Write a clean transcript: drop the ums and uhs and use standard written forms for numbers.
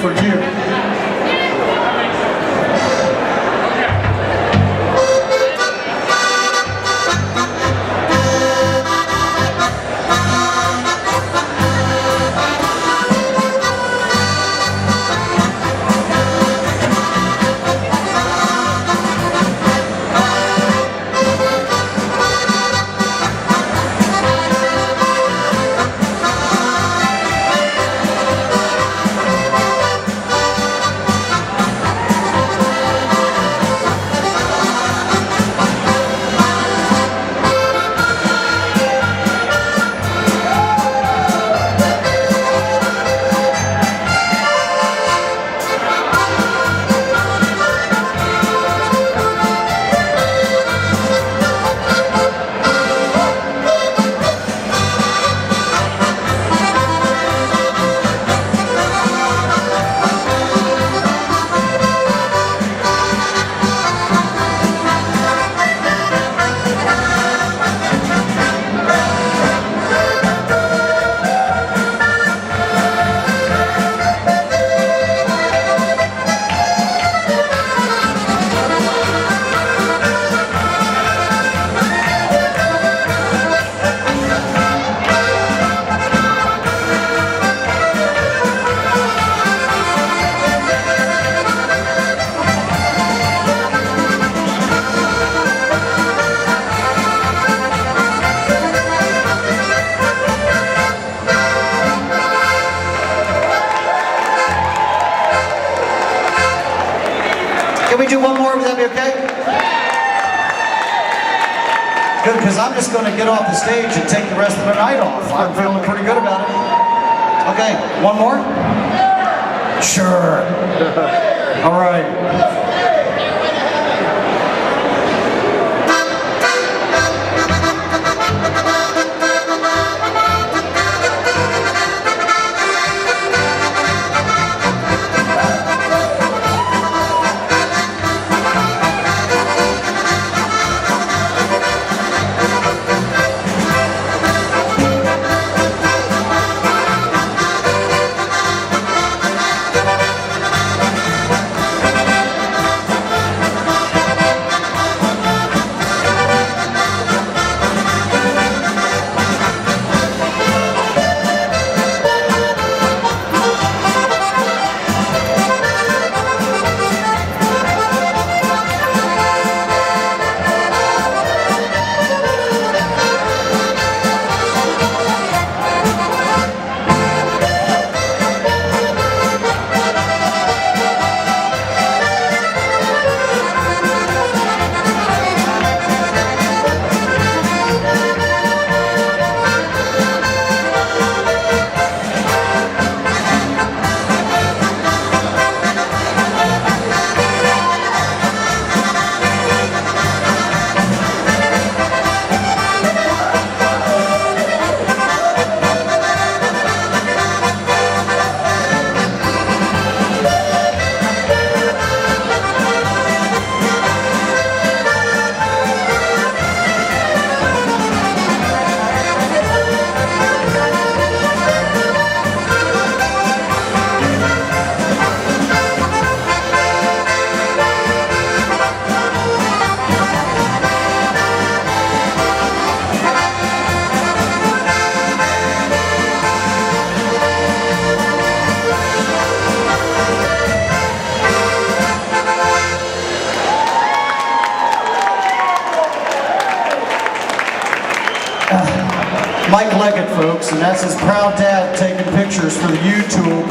for you. Can we do one more? Would that be okay? Good, because I'm just going to get off the stage and take the rest of the night off. I'm feeling pretty good about it. Okay, one more? Sure. All right. Mike Leggett, folks, and that's his proud dad taking pictures for the YouTube.